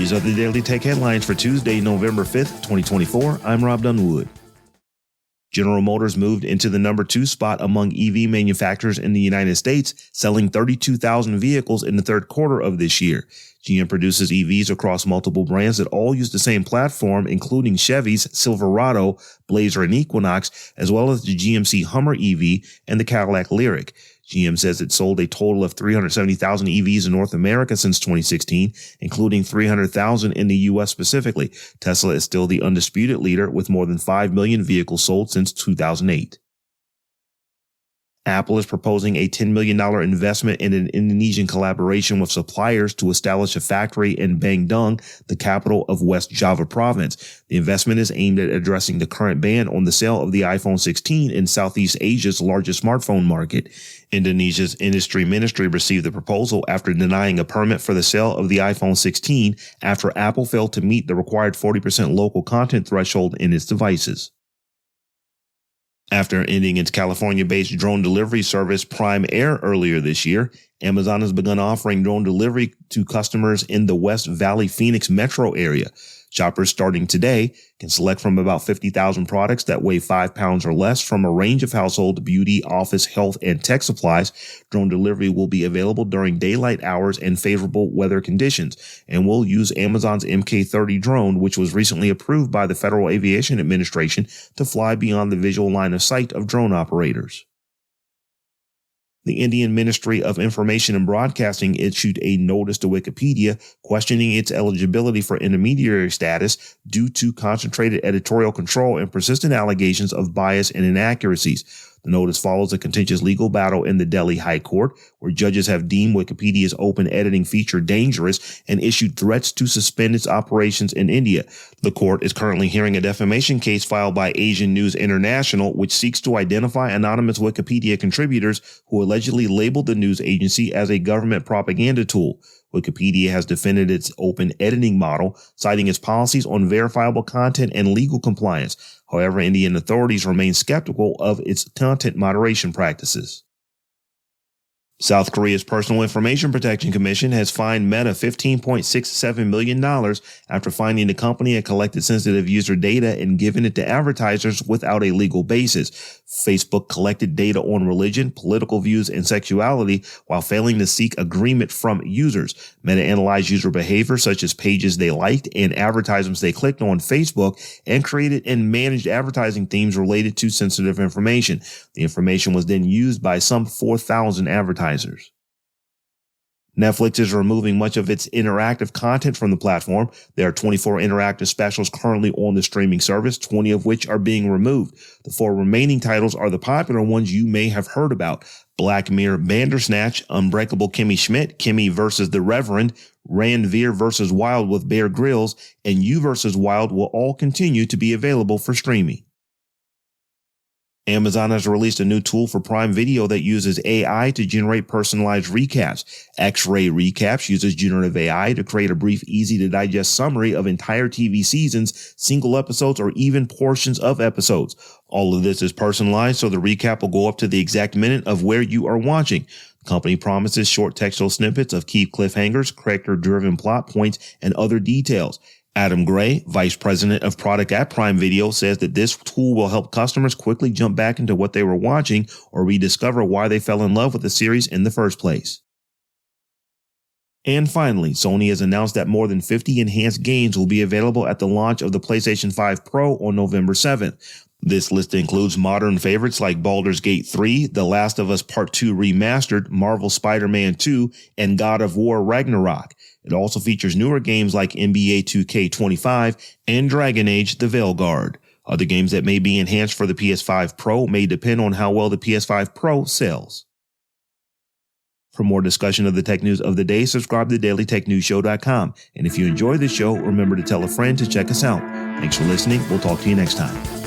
These are the Daily Tech headlines for Tuesday, November 5th, 2024. I'm Rob Dunwood. General Motors moved into the number 2 spot among EV manufacturers in the United States, selling 32,000 vehicles in the third quarter of this year. GM produces EVs across multiple brands that all use the same platform, including Chevy's Silverado, Blazer, and Equinox, as well as the GMC Hummer EV and the Cadillac Lyriq. GM says it sold a total of 370,000 EVs in North America since 2016, including 300,000 in the U.S. specifically. Tesla is still the undisputed leader with more than 5 million vehicles sold since 2008. Apple is proposing a $10 million investment in an Indonesian collaboration with suppliers to establish a factory in Bandung, the capital of West Java province. The investment is aimed at addressing the current ban on the sale of the iPhone 16 in Southeast Asia's largest smartphone market. Indonesia's industry ministry received the proposal after denying a permit for the sale of the iPhone 16 after Apple failed to meet the required 40% local content threshold in its devices. After ending its California-based drone delivery service Prime Air earlier this year, Amazon has begun offering drone delivery to customers in the West Valley Phoenix metro area. Shoppers starting today can select from about 50,000 products that weigh 5 pounds or less from a range of household, beauty, office, health, and tech supplies. Drone delivery will be available during daylight hours and favorable weather conditions, and will use Amazon's MK-30 drone, which was recently approved by the Federal Aviation Administration to fly beyond the visual line of sight of drone operators. The Indian Ministry of Information and Broadcasting issued a notice to Wikipedia questioning its eligibility for intermediary status due to concentrated editorial control and persistent allegations of bias and inaccuracies. The notice follows a contentious legal battle in the Delhi High Court, where judges have deemed Wikipedia's open editing feature dangerous and issued threats to suspend its operations in India. The court is currently hearing a defamation case filed by Asian News International, which seeks to identify anonymous Wikipedia contributors who allegedly labeled the news agency as a government propaganda tool. Wikipedia has defended its open editing model, citing its policies on verifiable content and legal compliance. However, Indian authorities remain skeptical of its content moderation practices. South Korea's Personal Information Protection Commission has fined Meta $15.67 million after finding the company had collected sensitive user data and given it to advertisers without a legal basis. Facebook collected data on religion, political views, and sexuality while failing to seek agreement from users. Meta analyzed user behavior such as pages they liked and advertisements they clicked on Facebook and created and managed advertising themes related to sensitive information. The information was then used by some 4,000 advertisers. Netflix is removing much of its interactive content from the platform. There are 24 interactive specials currently on the streaming service, 20 of which are being removed. The 4 remaining titles are the popular ones you may have heard about: Black Mirror Bandersnatch, Unbreakable Kimmy Schmidt, Kimmy vs. The Reverend, Ranveer vs. Wild with Bear Grylls, and You vs. Wild will all continue to be available for streaming. Amazon has released a new tool for Prime Video that uses AI to generate personalized recaps. X-Ray Recaps uses generative AI to create a brief, easy-to-digest summary of entire TV seasons, single episodes, or even portions of episodes. All of this is personalized, so the recap will go up to the exact minute of where you are watching. The company promises short textual snippets of key cliffhangers, character-driven plot points, and other details. Adam Gray, vice president of product at Prime Video, says that this tool will help customers quickly jump back into what they were watching or rediscover why they fell in love with the series in the first place. And finally, Sony has announced that more than 50 enhanced games will be available at the launch of the PlayStation 5 Pro on November 7th. This list includes modern favorites like Baldur's Gate 3, The Last of Us Part 2 Remastered, Marvel Spider-Man 2, and God of War Ragnarok. It also features newer games like NBA 2K25 and Dragon Age: The Veilguard. Other games that may be enhanced for the PS5 Pro may depend on how well the PS5 Pro sells. For more discussion of the tech news of the day, subscribe to dailytechnewsshow.com. And if you enjoy this show, remember to tell a friend to check us out. Thanks for listening. We'll talk to you next time.